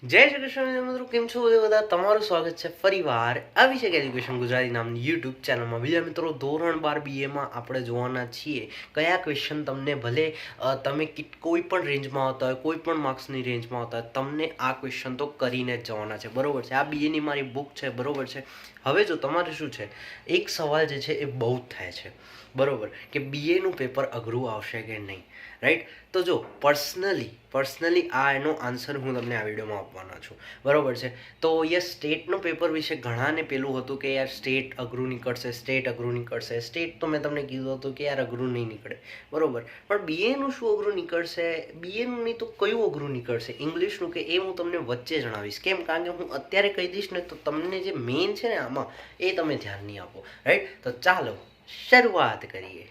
જય શ્રી કૃષ્ણ મિત્રો, કેમ છો બધા? તમારું સ્વાગત છે ફરીવાર અભિષેક એજ્યુકેશન ગુજરાતી નામની યુટ્યુબ ચેનલમાં. બીજા મિત્રો, ધોરણ 12 બીએમાં આપણે જોવાના છીએ કયા ક્વેશ્ચન તમને ભલે તમે કોઈ પણ રેન્જમાં આવતા હોય, કોઈ પણ માર્ક્સની રેન્જમાં આવતા હોય, તમને આ ક્વેશ્ચન તો કરીને જ જવાના છે, બરોબર છે. આ બીએની મારી બુક છે, બરોબર છે. હવે જો તમારે શું છે, એક સવાલ જે છે એ બહુ જ થાય છે, બરોબર, કે બીએનું પેપર અઘરું આવશે કે નહીં, રાઈટ? તો જો પર્સનલી આ એનો આન્સર હું તમને આ વિડીયોમાં આપવાનો છું, બરોબર છે. તો યસ, સ્ટેટનું પેપર વિશે ઘણાને પેલું હતું કે યાર સ્ટેટ અઘરું નીકળશે. સ્ટેટ તો મેં તમને કીધું હતું કે યાર અઘરું નહીં નીકળે, બરોબર. પણ બીએનું શું અઘરું નીકળશે? બીએનું નહીં તો કયું અઘરું નીકળશે? ઇંગ્લિશનું કે એ હું તમને વચ્ચે જણાવીશ. કેમ? કારણ કે હું અત્યારે કહી દઈશ ને તો તમને જે મેઇન છે ને આમાં એ તમે ધ્યાન નહીં આપો, રાઈટ? તો ચાલો શરૂઆત કરીએ.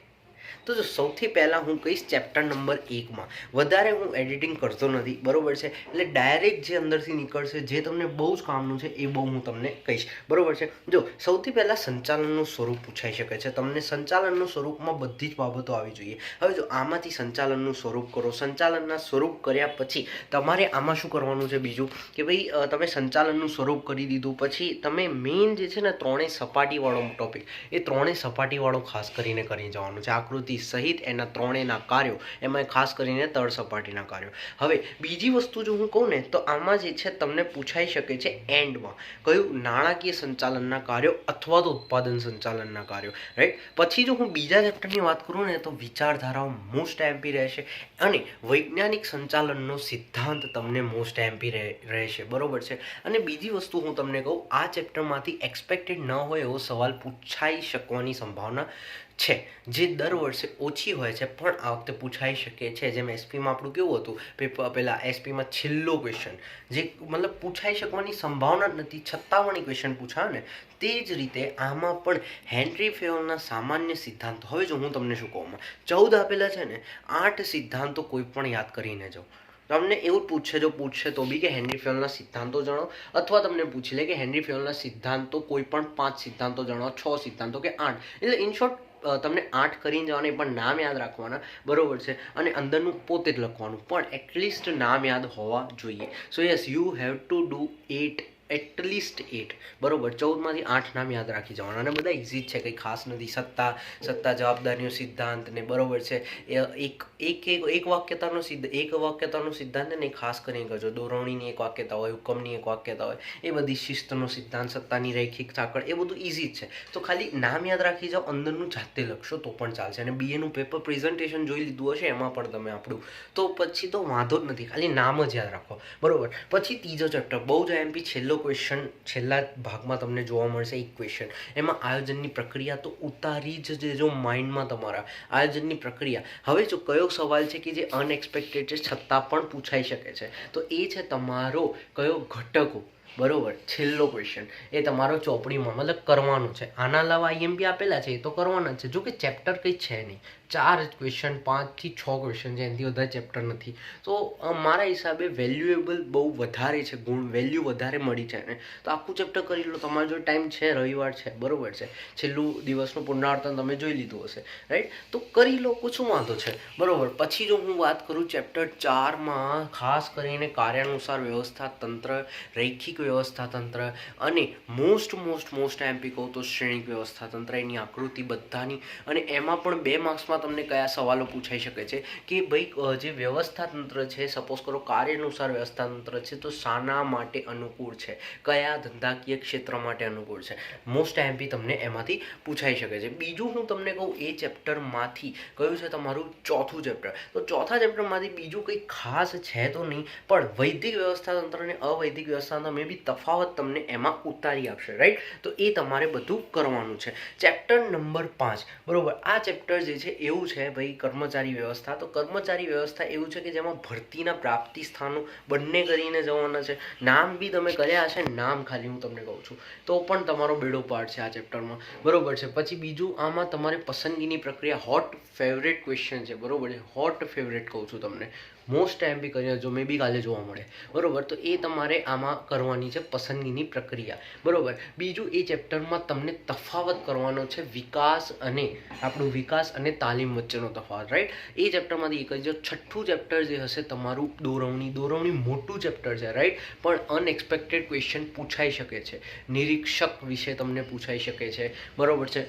તો જો સૌથી પહેલાં હું કહીશ ચેપ્ટર નંબર 1માં. વધારે હું એડિટિંગ કરતો નથી, બરોબર છે. એટલે ડાયરેક્ટ જે અંદરથી નીકળશે, જે તમને બહુ જ કામનું છે એ બહુ હું તમને કહીશ, બરોબર છે. જો સૌથી પહેલાં સંચાલનનું સ્વરૂપ પૂછાઈ શકે છે તમને. સંચાલનનું સ્વરૂપમાં બધી જ બાબતો આવી જોઈએ. હવે જો આમાંથી સંચાલનનું સ્વરૂપ કરો, સંચાલનના સ્વરૂપ કર્યા પછી તમારે આમાં શું કરવાનું છે બીજું, કે ભાઈ તમે સંચાલનનું સ્વરૂપ કરી દીધું પછી તમે મેઇન જે છે ને ત્રણેય સપાટીવાળો ટોપિક, એ ત્રણેય સપાટીવાળો ખાસ કરીને કરી જવાનું છે. આકૃતિ સહિત એના ત્રણેયના કાર્યો, એમાં ખાસ કરીને તળ સપાટીના કાર્યો. હવે બીજી વસ્તુ જો હું કહું ને તો આમાં જે છે તમને પૂછાઈ શકે છે એન્ડમાં કયું, નાણાકીય સંચાલનના કાર્યો અથવા તો ઉત્પાદન સંચાલનના કાર્યો, રાઈટ? પછી જો હું બીજા ચેપ્ટરની વાત કરું ને તો વિચારધારાઓ મોસ્ટ એમપી રહેશે અને વૈજ્ઞાનિક સંચાલનનો સિદ્ધાંત તમને મોસ્ટ એમપી રહેશે, બરોબર છે. અને બીજી વસ્તુ હું તમને કહું, આ ચેપ્ટરમાંથી એક્સપેક્ટેડ ન હોય એવો સવાલ પૂછાઈ શકવાની સંભાવના છે, જે દર વર્ષે ઓછી હોય છે પણ આ વખતે પૂછાઈ શકે છે. જેમ એસપીમાં આપણું કેવું હતું, પહેલાં એસપીમાં છેલ્લો ક્વેશ્ચન જે મતલબ પૂછાઈ શકવાની સંભાવના જ નથી છતાં પણ ક્વેશ્ચન પૂછાય ને, તે જ રીતે આમાં પણ હેનરી ફેયોલના સામાન્ય સિદ્ધાંતો. હવે જો હું તમને શું કહું, 14 આપેલા છે ને, 8 સિદ્ધાંતો કોઈ પણ યાદ કરીને જાઓ. તમને એવું પૂછશે તો બી કે હેનરી ફેયોલના સિદ્ધાંતો જણાવો, અથવા તમને પૂછી લે કે હેનરી ફેયોલના સિદ્ધાંતો કોઈ પણ 5 સિદ્ધાંતો જણાવો, 6 સિદ્ધાંતો કે 8. એટલે ઇન શોર્ટ તમને 8 કરીને જવાના, પણ નામ યાદ રાખવાના, બરોબર છે. અને અંદરનું પોતે જ લખવાનું, પણ એટલીસ્ટ નામ યાદ હોવા જોઈએ. સો yes, you have to do 8, at least 8, બરોબર. 14માંથી 8 નામ યાદ રાખી જવાના અને બધા ઇઝી જ છે, કંઈ ખાસ નથી. સત્તા જવાબદારીનો સિદ્ધાંત ને, બરોબર છે. એક વાક્યતાનો સિદ્ધાંત ને ખાસ કરીને કરજો. દોરવણીની એક વાક્યતા હોય, હુકમની એક વાક્યતા હોય, એ બધી શિસ્તનો સિદ્ધાંત, સત્તાની રૈખિક સાંકળ, એ બધું ઇઝી જ છે. તો ખાલી નામ યાદ રાખી જાઓ, અંદરનું જાતે લખશો તો પણ ચાલશે. અને બીએનું પેપર પ્રેઝન્ટેશન જોઈ લીધું હશે, એમાં પણ તમે આપણું, તો પછી તો વાંધો જ નથી, ખાલી નામ જ યાદ રાખો, બરોબર. પછી ત્રીજો ચેપ્ટર બહુ જ એમપી, છેલ્લો ક્વેશ્ચન છેલ્લા ભાગમાં તમને જોવા મળશે. એક ક્વેશ્ચન, એમાં આયોજનની પ્રક્રિયા તો ઉતારી જ દેજો માઇન્ડમાં તમારા, આયોજનની પ્રક્રિયા. હવે જો કયો સવાલ છે કે જે અનએક્સપેક્ટેડ છે છતાં પણ પૂછાઈ શકે છે, તો એ છે તમારો કયો ઘટકો, બરોબર. છેલ્લો ક્વેશ્ચન એ તમારો ચોપડીમાં મતલબ કરવાનું છે. આના અલાવા આઈએમપી આપેલા છે એ તો કરવાના જ છે. જો કે ચેપ્ટર કંઈ છે નહીં, 4 ક્વેશ્ચન, 5 થી 6 ક્વેશ્ચન છે, એનાથી વધારે ચેપ્ટર નથી. તો મારા હિસાબે વેલ્યુએબલ બહુ વધારે છે, વેલ્યુ વધારે મળી છે ને, તો આખું ચેપ્ટર કરી લો. તમારો જો ટાઈમ છે, રવિવાર છે, બરોબર છે, છેલ્લું દિવસનું પુનરાવર્તન તમે જોઈ લીધું હશે, રાઈટ? તો કરી લો, શું વાંધો છે, બરોબર. પછી જો હું વાત કરું ચેપ્ટર 4માં, ખાસ કરીને કાર્યાનુસાર વ્યવસ્થા તંત્ર, રૈખિક વ્યવસ્થા તંત્ર અને મોસ્ટ એમપી કહું તો શ્રેણિક વ્યવસ્થા તંત્ર, એની આકૃતિ બધાની. અને એમાં પણ 2 માર્ક્સમાં તમને કયા સવાલો પૂછાઈ શકે છે કે ભાઈ જે વ્યવસ્થા તંત્ર છે, સપોઝ કરો કાર્યાનુસાર વ્યવસ્થા તંત્ર છે, તો શાના માટે અનુકૂળ છે, કયા ધંધાકીય ક્ષેત્ર માટે અનુકૂળ છે, મોસ્ટ એમપી તમને એમાંથી પૂછાઈ શકે છે. બીજું હું તમને કહું, એ ચેપ્ટરમાંથી કયું છે તમારું ચોથું ચેપ્ટર, તો ચોથા ચેપ્ટરમાંથી બીજું કંઈ ખાસ છે તો નહીં, પણ વૈદિક વ્યવસ્થા તંત્ર અને અવૈદિક વ્યવસ્થા તંત્ર બી તફાવત તમને એમાં ઉતારી આપશે, રાઈટ? તો એ તમારે બધું કરવાનું છે. ચેપ્ટર નંબર 5, બરોબર. આ ચેપ્ટર જે છે એવું છે ભાઈ કર્મચારી વ્યવસ્થા. તો કર્મચારી વ્યવસ્થા એવું છે કે જેમાં ભરતીના પ્રાપ્તિ સ્થાનો બંને કરીને જવાના છે. નામ બી તમે કર્યા હશે, નામ ખાલી હું તમને કહું છું, તો પણ તમારો બેડો પાર્ટ છે આ ચેપ્ટરમાં, બરોબર છે. પછી બીજું આમાં તમારે પસંદગીની પ્રક્રિયા, હોટ ફેવરેટ ક્વેશ્ચન છે, બરોબર છે. હોટ ફેવરેટ કહું છું તમને, મોસ્ટ આઈએમપી કરીને જો મે બી કાલે જોવા મળે, બરાબર. તો એ તમારે આમાં કરવાની છે પસંદગીની પ્રક્રિયા, બરાબર. બીજું એ ચેપ્ટરમાં તમને તફાવત કરવાનો છે વિકાસ અને તાલીમ વચ્ચેનો તફાવત, રાઈટ. એ ચેપ્ટરમાંથી એક જ છઠ્ઠું ચેપ્ટર જે હશે તમારું દોરવણી મોટું ચેપ્ટર છે, રાઈટ. પણ અનએક્સપેક્ટેડ ક્વેશ્ચન પૂછાઈ શકે છે. નિરીક્ષક વિશે તમને પૂછાઈ શકે છે, બરાબર છે.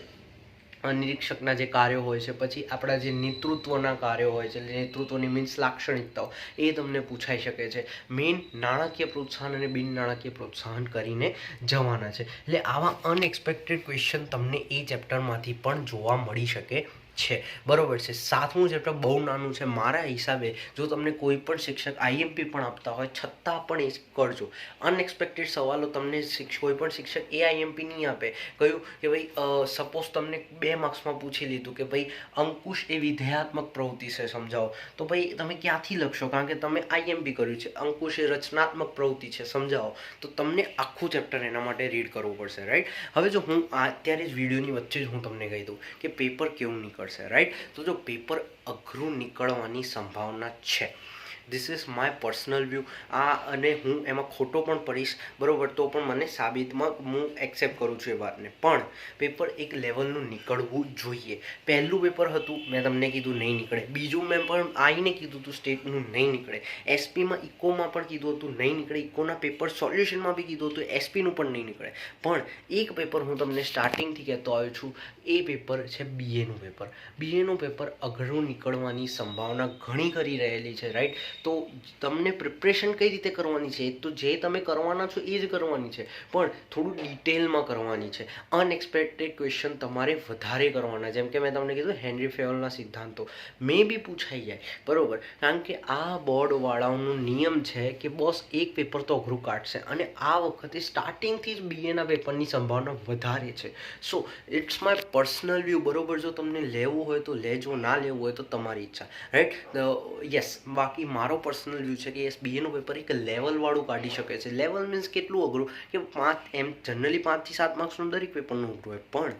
નિરીક્ષકના જે કાર્યો હોય છે, પછી આપણા જે નેતૃત્વના કાર્યો હોય છે, નેતૃત્વની મીન્સ લાક્ષણિકતાઓ, એ તમને પૂછાઈ શકે છે. મેઇન નાણાકીય પ્રોત્સાહન અને બિન નાણાકીય પ્રોત્સાહન કરીને જવાના છે. એટલે આવા અનએક્સપેક્ટેડ ક્વેશ્ચન તમને એ ચેપ્ટરમાંથી પણ જોવા મળી શકે છે, બરોબર છે. 7મું ચેપ્ટર બહુ નાનું છે મારા હિસાબે. જો તમને કોઈ પણ શિક્ષક આઈએમપી પણ આપતા હોય છતાં પણ એ કરજો. અનએક્સપેક્ટેડ સવાલો તમને કોઈ પણ શિક્ષક એ આઈએમપી નહીં આપે. કહ્યું કે ભાઈ સપોઝ તમને 2 માર્ક્સમાં પૂછી લીધું કે ભાઈ અંકુશ એ વિધેયાત્મક પ્રવૃત્તિ છે, સમજાવો. તો ભાઈ તમે ક્યાંથી લખશો? કારણ કે તમે આઈએમપી કર્યું છે. અંકુશ એ રચનાત્મક પ્રવૃત્તિ છે, સમજાવો. તો તમને આખું ચેપ્ટર એના માટે રીડ કરવું પડશે, રાઈટ. હવે જો હું અત્યારે જ વિડીયોની વચ્ચે જ હું તમને કહી દઉં કે પેપર કેવું નીકળશે, રાઈટ. તો જો પેપર અઘરું નીકળવાની સંભાવના છે. This is my personal view. અને હું એમાં ખોટો પણ પડીશ, બરાબર. તો પણ મને સાબિતમાં હું એક્સેપ્ટ કરું છું એ વાતને. પણ પેપર એક લેવલનું નીકળવું જોઈએ. પહેલું પેપર હતું, મેં તમને કીધું નહીં નીકળે. બીજું મેં પણ આવીને કીધું હતું સ્ટેટનું નહીં નીકળે. એસપીમાં ઇકોમાં પણ કીધું હતું નહીં નીકળે. ઇકોના પેપર સોલ્યુશનમાં બી કીધું હતું, એસપીનું પણ નહીં નીકળે. પણ એક પેપર હું તમને સ્ટાર્ટિંગથી કહેતો આવ્યો છું, એ પેપર છે બીએનું પેપર. બીએનું પેપર અઘરું નીકળવાની સંભાવના ઘણી કરી રહેલી છે, રાઈટ. તો તમને પ્રિપરેશન કઈ રીતે કરવાની છે? તો જે તમે કરવાના છો એ જ કરવાની છે, પણ થોડું ડિટેલમાં કરવાની છે. અનએક્સપેક્ટેડ ક્વેશ્ચન તમારે વધારે કરવાના. જેમ કે મેં તમને કીધું હેનરી ફેયોલના સિદ્ધાંતો મે બી પૂછાઈ જાય, બરાબર. કારણ કે આ બોર્ડવાળાઓનો નિયમ છે કે બોસ એક પેપર તો અઘરું કાઢશે, અને આ વખતે સ્ટાર્ટિંગથી જ બીએના પેપરની સંભાવના વધારે છે. So it's my personal view, બરાબર. જો તમને લેવું હોય તો લેજો, ના લેવું હોય તો તમારી ઈચ્છા, રાઈટ. યસ, બાકી મારો પર્સનલ વ્યૂ છે કે યસ, બીએનું પેપર એક લેવલવાળું કાઢી શકે છે. લેવલ મીન્સ કેટલું અઘરું કે 5 જનરલી 5 થી 7 માર્ક્સનું દરેક પેપરનું અઘરું હોય.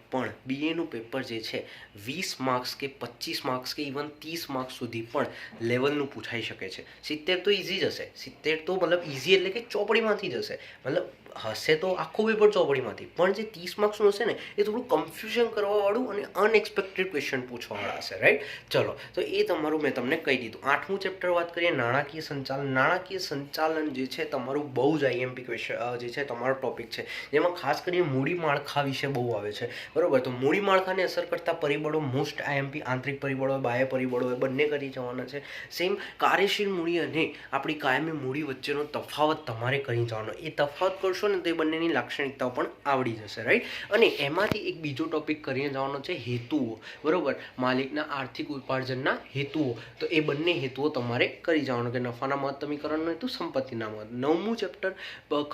પણ બીએનું પેપર જે છે 20 માર્ક્સ કે 25 માર્ક્સ કે ઇવન 30 માર્ક્સ સુધી પણ લેવલનું પૂછાઈ શકે છે. 70 તો ઇઝી જ હશે. 70 તો મતલબ ઇઝી એટલે કે ચોપડીમાંથી જ હશે. મતલબ હશે તો આખું પેપર ચોપડીમાંથી. પણ જે 30 માર્ક્સનું હશે ને એ થોડું કન્ફ્યુઝન કરવાવાળું અને અનએક્સપેક્ટેડ ક્વેશ્ચન પૂછવાવાળા હશે, રાઈટ. ચલો, તો એ તમારું મેં તમને કહી દીધું. 8મું ચેપ્ટર વાત કરીએ, નાણાકીય સંચાલન. નાણાકીય સંચાલન જે છે તમારું બહુ જ આઈએમપી ક્વેશ્ચન જે છે તમારો ટોપિક છે, જેમાં ખાસ કરીને મૂડી માળખા વિશે બહુ આવે છે, બરાબર. તો મૂડી માળખાને અસર કરતા પરિબળો મોસ્ટ આઈએમપી, આંતરિક પરિબળો, બાહ્ય પરિબળો, બંને કરી જવાના છે. સેમ કાર્યશીલ મૂડી અને આપણી કાયમી મૂડી વચ્ચેનો તફાવત તમારે કરી જવાનો. એ તફાવત કરશો ને તો એ બંનેની લાક્ષણિકતાઓ પણ આવડી જશે, રાઈટ. અને એમાંથી એક બીજો ટોપિક કરીને જવાનો છે હેતુઓ, બરાબર. માલિકના આર્થિક ઉપાર્જનના હેતુઓ. તો એ બંને હેતુઓ તમારે કરી જવાનો કે નફાના મહત્તમીકરણનો હેતુ, સંપત્તિના મહત્તમ. 9મું ચેપ્ટર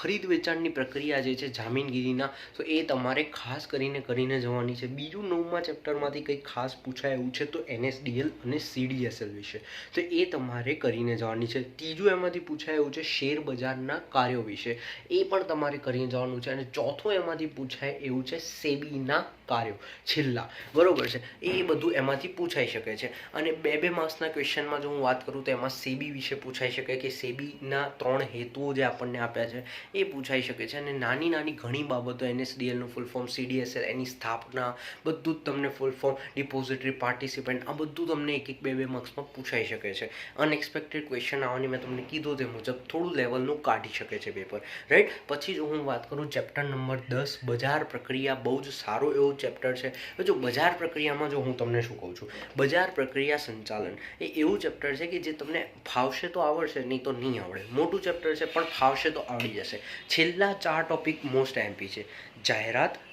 ખરીદ વેચાણની પ્રક્રિયા જે છે જામીનગીરીના, તો એ તમારે ખાસ કરીને જવાની છે. બીજું 9મા ચેપ્ટરમાંથી કંઈક ખાસ પૂછાય એવું છે તો એનએસડીએલ અને સીડીએસએલ વિશે, તો એ તમારે કરીને જવાની છે. ત્રીજું એમાંથી પૂછાય એવું છે શેર બજારના કાર્યો વિશે, એ પણ તમારે કરીને જવાનું છે. અને ચોથું એમાંથી પૂછાય એવું છે સેબીના કાર્યો છેલ્લા, બરોબર છે. એ બધું એમાંથી પૂછાઈ શકે છે. અને 2 માર્ક્સના ક્વેશ્ચનમાં જો હું વાત કરું તો એમાં સેબી વિશે પૂછાઈ શકે કે સેબીના 3 હેતુઓ જે આપણને આપ્યા છે એ પૂછાઈ શકે છે. અને નાની ઘણી બાબતો, એનએસડીએલનું ફૂલ ફોર્મ, સીડીએસએલ એની સ્થાપના, બધું જ તમને ફૂલ ફોર્મ, ડિપોઝિટરી પાર્ટિસિપન્ટ, આ બધું તમને 1-2 માર્ક્સમાં પૂછાઈ શકે છે. અનએક્સપેક્ટેડ ક્વેશ્ચન આવવાની મેં તમને કીધું તે મુજબ થોડું લેવલનું કાઢી શકે છે પેપર, રાઈટ. પછી જો હું વાત કરું ચેપ્ટર નંબર 10 બજાર પ્રક્રિયા, બહુ જ સારું એવું ચેપ્ટર છે. જો બજાર પ્રક્રિયામાં જો હું તમને શું કહું છું, બજાર પ્રક્રિયા સંચાલન એ એવું ચેપ્ટર છે કે જે તમને ફાવશે તો આવડશે, નહીં તો નહીં આવડે. મોટું ચેપ્ટર છે પણ ફાવશે તો આવડી જશે. છેલ્લા 4 ટોપિક મોસ્ટ એમપી છે. જાહેરાત,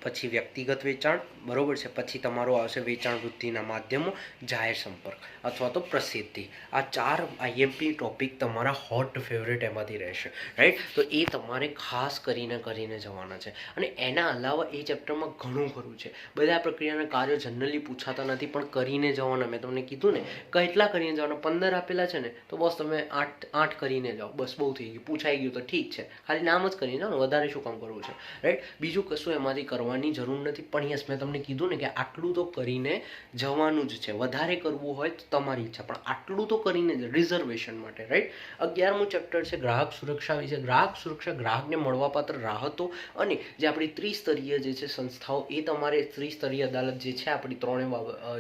પછી વ્યક્તિગત વેચાણ, બરોબર છે. પછી તમારો આવશે વેચાણ વૃદ્ધિના માધ્યમો, જાહેર સંપર્ક અથવા તો પ્રસિદ્ધિ. આ 4 આઈએમપી ટોપિક તમારા હોટ ફેવરેટ એમાંથી રહેશે, રાઈટ. તો એ તમારે ખાસ કરીને જવાના છે. અને એના અલાવા એ ચેપ્ટરમાં ઘણું ખરું છે. બધા પ્રક્રિયાના કાર્યો જનરલી પૂછાતા નથી પણ કરીને જવાના. મેં તમને કીધું ને કેટલા કરીને જવાના, 15 આપેલા છે ને, તો બસ તમે 8 કરીને જાઓ, બસ બહુ થઈ ગયું. પૂછાઈ ગયું તો ઠીક છે, ખાલી નામ જ કરીને જાઓ ને, વધારે શું કામ કરવું છે, રાઈટ. બીજું કશું એમાંથી કરવાનું કરવાની જરૂર નથી, પણ યસ મેં તમને કીધું ને કે આટલું તો કરીને જવાનું જ છે. વધારે કરવું હોય તો તમારી ઈચ્છા, પણ આટલું તો કરીને જ રિઝર્વેશન માટે, રાઈટ. 11મું ચેપ્ટર છે ગ્રાહક સુરક્ષા વિશે. ગ્રાહક સુરક્ષા, ગ્રાહકને મળવાપાત્ર રાહતો અને જે આપણી ત્રિસ્તરીય જે છે સંસ્થાઓ, એ તમારે ત્રિસ્તરીય અદાલત જે છે આપણી ત્રણે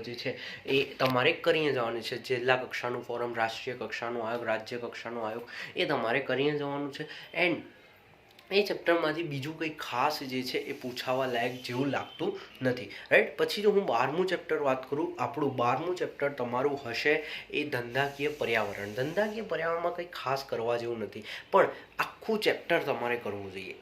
જે છે એ તમારે કરીને જવાની છે. જિલ્લા કક્ષાનું ફોરમ, રાષ્ટ્રીય કક્ષાનું આયોગ, રાજ્ય કક્ષાનો આયોગ, એ તમારે કરીને જવાનું છે. એન્ડ એ ચેપ્ટરમાંથી બીજું કંઈ ખાસ જે છે એ પૂછાવા લાયક જેવું લાગતું નથી, રાઈટ. પછી જો હું 12મું ચેપ્ટર વાત કરું, આપણું 12મું ચેપ્ટર તમારું હશે એ ધંધાકીય પર્યાવરણ. ધંધાકીય પર્યાવરણમાં કંઈ ખાસ કરવા જેવું નથી, પણ આખું ચેપ્ટર તમારે કરવું જોઈએ.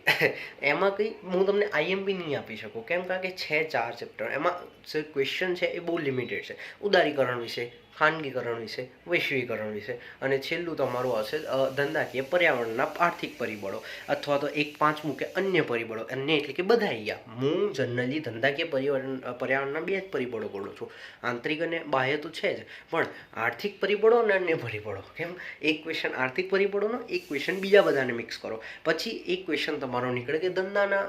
એમાં કંઈ હું તમને આઈએમપી નહીં આપી શકું, કેમ કારણ કે છે 4 ચેપ્ટર. એમાં જે ક્વેશ્ચન છે એ બહુ લિમિટેડ છે. ઉદારીકરણ વિશે, ખાનગીકરણ વિશે, વૈશ્વિકરણ વિશે, અને છેલ્લું તમારું હશે ધંધાકીય પર્યાવરણના આર્થિક પરિબળો, અથવા તો 1/5મું કે અન્ય પરિબળો. અન્ય એટલે કે બધા ગયા. હું જનરલી ધંધાકીય પર્યાવરણના 2 જ પરિબળો બોલું છું, આંતરિક અને બાહ્ય તો છે જ, પણ આર્થિક પરિબળો અને અન્ય પરિબળો. કેમ? એક ક્વેશ્ચન આર્થિક પરિબળોનો, એક ક્વેશ્ચન બીજા બધાને મિક્સ કરો. પછી એક ક્વેશ્ચન તમારો નીકળે કે ધંધાના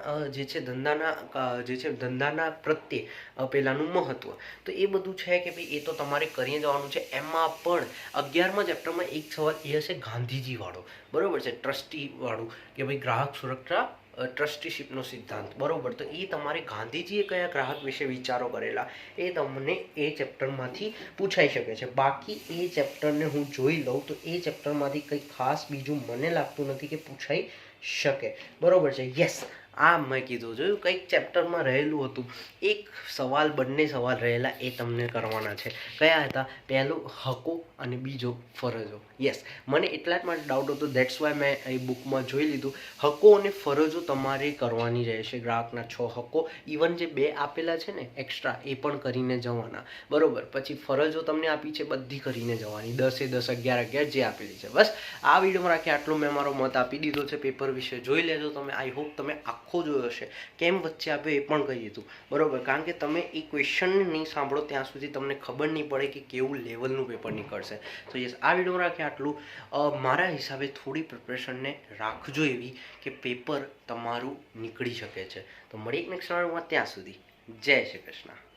ધંધાના પ્રત્યે પેલાનું મહત્વ. તો એ બધું છે કે ભાઈ એ તો તમારે કરી જવાનું છે. એમાં પણ 11મા ચેપ્ટરમાં એક સવાલ એ હશે ગાંધીજી વાળો, બરોબર છે, ટ્રસ્ટી વાળું, કે ભાઈ ગ્રાહક સુરક્ષા ટ્રસ્ટીશીપનો સિદ્ધાંત, બરોબર. તો એ તમારે ગાંધીજીએ કયા ગ્રાહક વિશે વિચારો કરેલા એ તમને એ ચેપ્ટરમાંથી પૂછાઈ શકે છે. બાકી એ ચેપ્ટરને હું જોઈ લઉં તો એ ચેપ્ટરમાંથી કંઈ ખાસ બીજું મને લાગતું નથી કે પૂછાઈ શકે, બરોબર છે. યસ, આ મેં કીધું જોયું કંઈક ચેપ્ટરમાં રહેલું હતું. એક સવાલ, બંને સવાલ રહેલા એ તમને કરવાના છે. કયા હતા? પહેલું હકો અને બીજો ફરજો. યસ, મને એટલા જ માટે ડાઉટ હતો, દેટ્સ વાય મેં એ બુકમાં જોઈ લીધું. હકો અને ફરજો તમારે કરવાની રહેશે. ગ્રાહકના 6 હકો, ઇવન જે 2 આપેલા છે ને એક્સ્ટ્રા, એ પણ કરીને જવાના, બરોબર. પછી ફરજો તમને આપી છે બધી કરીને જવાની, 10 એ 10, 11 11 જે આપેલી છે. બસ આ વિડીયોમાં રાખી આટલું મેં મારો મત આપી દીધો છે. પેપર વિશે જોઈ લેજો તમે. આઈ હોપ તમે આખો જોયો હશે. કેમ વચ્ચે આપ્યો એ પણ કહી દીધું, બરોબર. કારણ કે તમે એ ક્વેશ્ચન નહીં સાંભળો ત્યાં સુધી તમને ખબર નહીં પડે કે કેવું લેવલનું પેપર નીકળશે. તો યસ, આ વિડીયોમાં રાખી આટલું. મારા હિસાબે થોડી પ્રિપરેશનને રાખજો એવી કે પેપર તમારું નીકળી શકે છે. તો મળી એક નેક્સ્ટ વિડીયોમાં, ત્યાં સુધી જય શ્રી કૃષ્ણ.